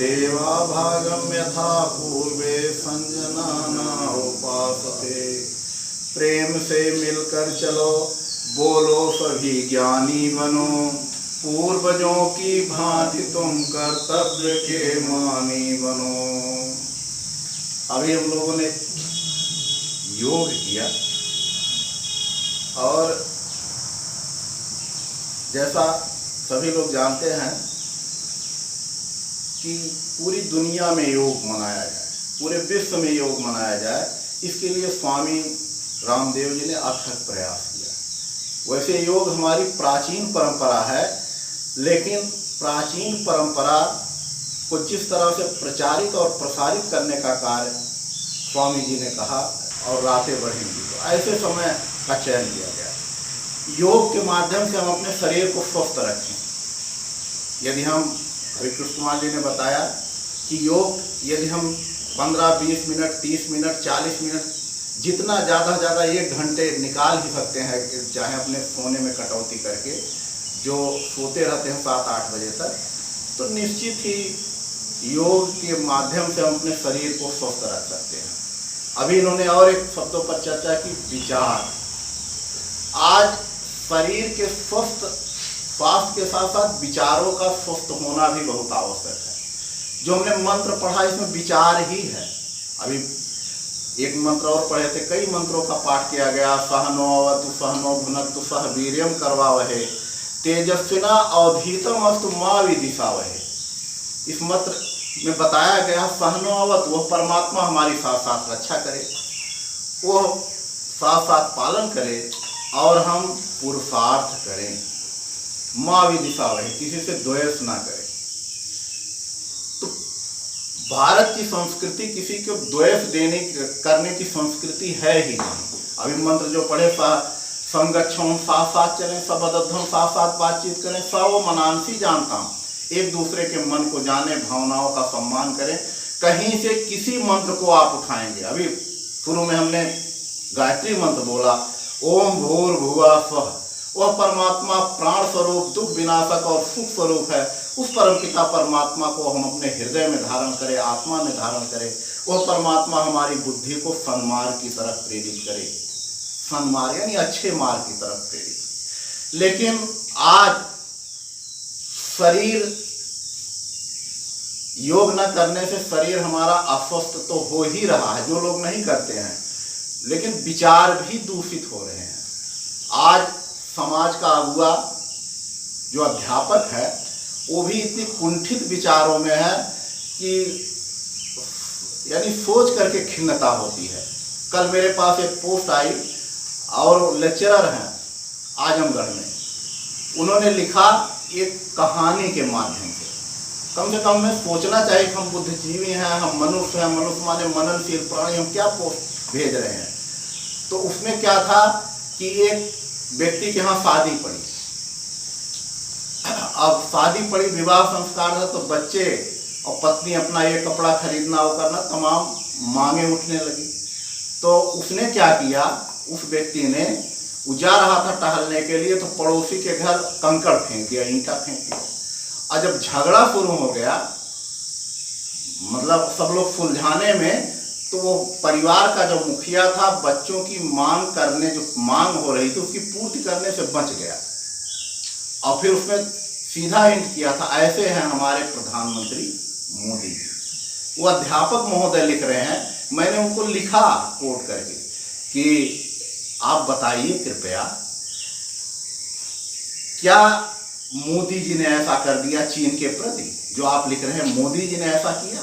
देवा भागम यथा पूर्वे संजना उपासते। प्रेम से मिलकर चलो, बोलो सभी ज्ञानी बनो, पूर्वजों की भांति तुम कर्तव्य के मानी बनो। अभी हम लोगों ने योग किया और जैसा सभी लोग जानते हैं कि पूरी दुनिया में योग मनाया जाए, पूरे विश्व में योग मनाया जाए, इसके लिए स्वामी रामदेव जी ने अथक प्रयास किया। वैसे योग हमारी प्राचीन परंपरा है, लेकिन प्राचीन परंपरा को जिस तरह से प्रचारित और प्रसारित करने का कार्य स्वामी जी ने कहा और रातें बढ़ेंगी, तो ऐसे समय का चयन किया गया। योग के माध्यम से हम अपने शरीर को स्वस्थ रखें। यदि हम, अभी कृष्ण कुमार जी ने बताया कि योग यदि हम 15, 20 मिनट, 30 मिनट, 40 मिनट, जितना ज़्यादा 1 घंटे निकाल ही सकते हैं, चाहे अपने सोने में कटौती करके, जो सोते रहते हैं 7-8 बजे तक, तो निश्चित ही योग के माध्यम से हम अपने शरीर को स्वस्थ रख सकते हैं। अभी इन्होंने और एक शब्दों पर चर्चा की, विचार। आज शरीर के स्वास्थ्य के साथ साथ विचारों का स्वस्थ होना भी बहुत आवश्यक है। जो हमने मंत्र पढ़ा इसमें विचार ही है। अभी एक मंत्र और पढ़े थे, कई मंत्रों का पाठ किया गया। सहनो अवतु सहनो भुनक्तु सह वीर्यम करवावहे तेजस्विना अवधीतम अस्तु मां विदिशावहे। इस मंत्र में बताया गया सहनो अवत, वह परमात्मा हमारी साथ साथ रक्षा करे, वह साथ साथ पालन करे और हम पुरुषार्थ करें। मां विदिशावहे, किसी से द्वेष ना करें। तो भारत की संस्कृति किसी को द्वेष करने की संस्कृति है ही नहीं। अभी मंत्र जो पढ़े, संगच्छम, साथ साथ चलें, सबदध्वम, साथ साथ बातचीत करें, सब मनांसी जानता हूँ, एक दूसरे के मन को जाने, भावनाओं का सम्मान करें। कहीं से किसी मंत्र को आप उठाएंगे, अभी शुरू में हमने गायत्री मंत्र बोला, ओम भूर्भुवः स्वः, वह परमात्मा प्राण स्वरूप, दुख विनाशक और सुख स्वरूप है। उस परमपिता परमात्मा को हम अपने हृदय में धारण करें, आत्मा में धारण करें। वह परमात्मा हमारी बुद्धि को सन्मार्ग की तरफ प्रेरित करे, सन्मार्ग यानी अच्छे मार्ग की तरफ प्रेरित। लेकिन आज शरीर, योग न करने से शरीर हमारा अस्वस्थ तो हो ही रहा है, जो लोग नहीं करते हैं, लेकिन विचार भी दूषित हो रहे हैं। आज समाज का अगुआ जो अध्यापक है, वो भी इतनी कुंठित विचारों में है कि यानी सोच करके खिन्नता होती है। कल मेरे पास एक पोस्ट आई और लेक्चरर हैं आजमगढ़ में, उन्होंने लिखा एक कहानी के माध्यम से। कम से कम हमें सोचना चाहिए कि हम बुद्धिजीवी हैं, हम मनुष्य हैं, मनुष्य माने मननशील प्राणी, हम क्या पोस्ट भेज रहे हैं। तो उसमें क्या था कि एक व्यक्ति के यहाँ शादी पड़ी, अब शादी पड़ी, विवाह संस्कार था, तो बच्चे और पत्नी अपना ये कपड़ा खरीदना, वो करना, तमाम मांगे उठने लगी। तो उसने क्या किया, उस व्यक्ति ने, वो जा रहा था टहलने के लिए, तो पड़ोसी के घर कंकड़ फेंक दिया, ईंटा फेंक दिया। और जब झगड़ा शुरू हो गया, मतलब सब लोग सुलझाने में, तो वो परिवार का जो मुखिया था, बच्चों की मांग करने, जो मांग हो रही थी उसकी पूर्ति करने से बच गया। और फिर उसमें सीधा हिंट किया था, ऐसे हैं हमारे प्रधानमंत्री मोदी जी। वो अध्यापक महोदय लिख रहे हैं, मैंने उनको लिखा कोट करके कि आप बताइए कृपया, क्या मोदी जी ने ऐसा कर दिया चीन के प्रति जो आप लिख रहे हैं, मोदी जी ने ऐसा किया?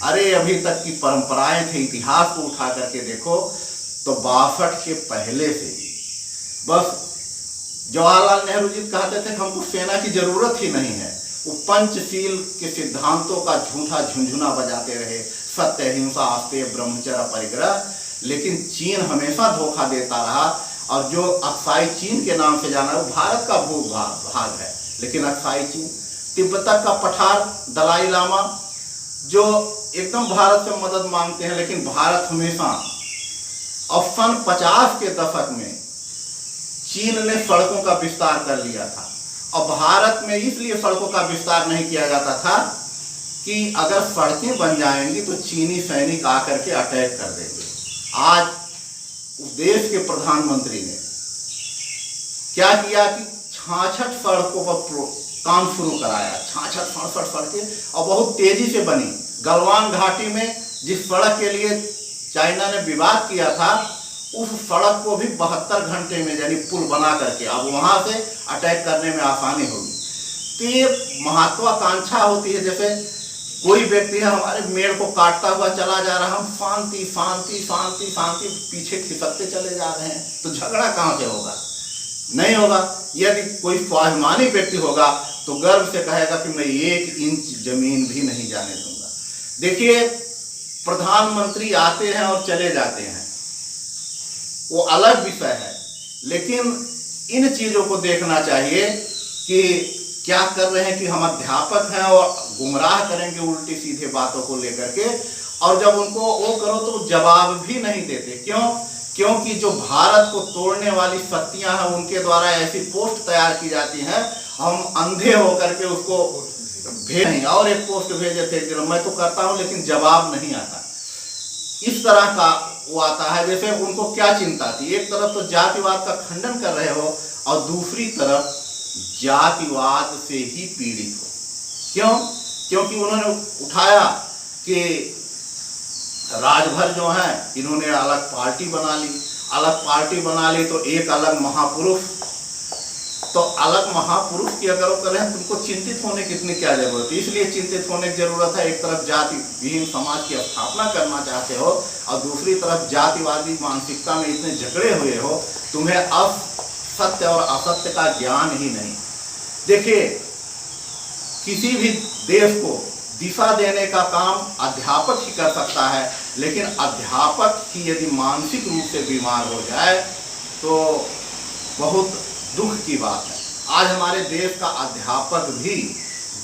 अरे अभी तक की परंपराएं थे, इतिहास को उठा करके देखो तो 62 के पहले से ही बस जवाहरलाल नेहरू जी कहते थे हमको सेना की जरूरत ही नहीं है। वो पंचशील के सिद्धांतों का झूठा झुंझुना बजाते रहे, सत्य, अहिंसा, आस्तेय, ब्रह्मचर्य, परिग्रह, लेकिन चीन हमेशा धोखा देता रहा। और जो अक्साई चीन के नाम से जाना है, वो भारत का भूभाग है, लेकिन अक्साई चीन, तिब्बत का पठार दलाई लामा, जो एकदम भारत से मदद मांगते हैं, लेकिन भारत हमेशा, और सन 50 के दशक में चीन ने सड़कों का विस्तार कर लिया था। और भारत में इसलिए सड़कों का विस्तार नहीं किया जाता था कि अगर सड़कें बन जाएंगी तो चीनी सैनिक आकर के अटैक कर देंगे। आज उस देश के प्रधानमंत्री ने क्या किया कि 66 सड़कों पर काम शुरू कराया, 66-67 सड़कें, और बहुत तेजी से बनी। गलवान घाटी में जिस सड़क के लिए चाइना ने विवाद किया था, उस सड़क को भी 72 घंटे में यानी पुल बना करके अब वहां से अटैक करने में आसानी होगी। तो ये महत्वाकांक्षा होती है, जैसे कोई व्यक्ति है हमारे मेड़ को काटता हुआ चला जा रहा, हम शांति शांति शांति शांति पीछे खिसकते चले जा रहे हैं, तो झगड़ा कहाँ से होगा? नहीं होगा। यदि कोई स्वाभिमानी व्यक्ति होगा तो गर्व से कहेगा कि मैं 1 इंच जमीन भी नहीं जाने दूंगा। देखिए, प्रधानमंत्री आते हैं और चले जाते हैं, वो अलग विषय है, लेकिन इन चीजों को देखना चाहिए कि क्या कर रहे हैं कि हम अध्यापक हैं और गुमराह करेंगे उल्टी सीधे बातों को लेकर के, और जब उनको वो करो तो जवाब भी नहीं देते। क्यों? क्योंकि जो भारत को तोड़ने वाली शक्तियां हैं उनके द्वारा ऐसी पोस्ट तैयार की जाती हैं, हम अंधे होकर के उसको भेज, और एक पोस्ट भेजे थे, मैं तो करता हूं लेकिन जवाब नहीं आता। इस तरह का वो आता है। जैसे उनको क्या चिंता थी, एक तरफ तो जातिवाद का खंडन कर रहे हो और दूसरी तरफ जातिवाद से ही पीड़ित हो। क्यों? क्योंकि उन्होंने उठाया कि राजभर जो है इन्होंने अलग पार्टी बना ली, अलग पार्टी बना ली तो एक अलग महापुरुष, तो अलग महापुरुष की अगर वो करें, तुमको चिंतित होने की इतनी क्या जरूरत है? इसलिए चिंतित होने की जरूरत है, एक तरफ जाति विहीन समाज की स्थापना करना चाहते हो और दूसरी तरफ जातिवादी मानसिकता में इतने झगड़े हुए हो, तुम्हें अब सत्य और असत्य का ज्ञान ही नहीं। देखिए, किसी भी देश को दिशा देने का काम अध्यापक ही कर सकता है, लेकिन अध्यापक ही यदि मानसिक रूप से बीमार हो जाए तो बहुत दुख की बात है। आज हमारे देश का अध्यापक भी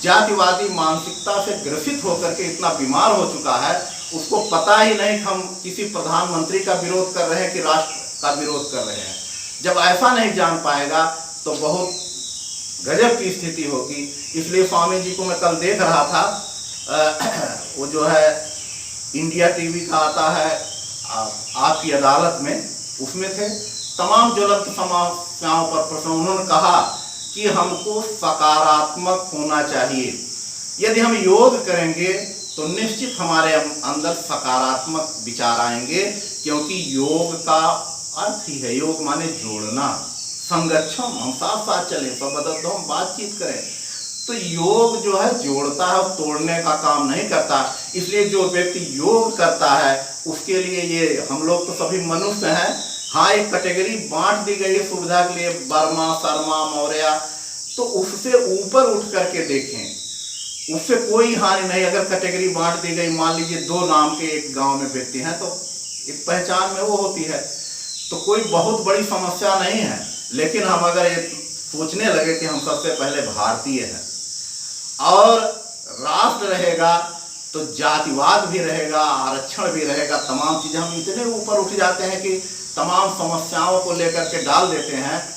जातिवादी मानसिकता से ग्रसित होकर के इतना बीमार हो चुका है, उसको पता ही नहीं कि हम किसी प्रधानमंत्री का विरोध कर रहे हैं कि राष्ट्र का विरोध कर रहे हैं। जब ऐसा नहीं जान पाएगा तो बहुत गजब की स्थिति होगी। इसलिए स्वामी जी को मैं कल देख रहा था, वो जो है इंडिया टीवी का आता है आपकी अदालत में, उसमें थे तमाम ज्वलंत समस्याओं पर प्रश्न। उन्होंने कहा कि हमको सकारात्मक होना चाहिए। यदि हम योग करेंगे तो निश्चित हमारे अंदर सकारात्मक विचार आएंगे, क्योंकि योग का अर्थ ही है, योग माने जोड़ना, संगठन, हम साथ साथ चले, सबदत्त हम बातचीत करें। तो योग जो है जोड़ता है, तोड़ने का काम नहीं करता। इसलिए जो व्यक्ति योग करता है उसके लिए ये, हम लोग तो सभी मनुष्य हैं, हाँ एक कैटेगरी बांट दी गई है सुविधा के लिए, वर्मा, शर्मा, मौर्य, तो उससे ऊपर उठ करके देखें, उससे कोई हानि नहीं। अगर कैटेगरी बांट दी गई, मान लीजिए 2 नाम के एक गांव में व्यक्ति हैं, तो एक पहचान में वो होती है, तो कोई बहुत बड़ी समस्या नहीं है। लेकिन हम अगर ये सोचने लगे कि हम सबसे पहले भारतीय हैं और राष्ट्र रहेगा तो जातिवाद भी रहेगा, आरक्षण भी रहेगा, तमाम चीजें, हम इतने ऊपर उठ जाते हैं कि तमाम समस्याओं को लेकर के डाल देते हैं।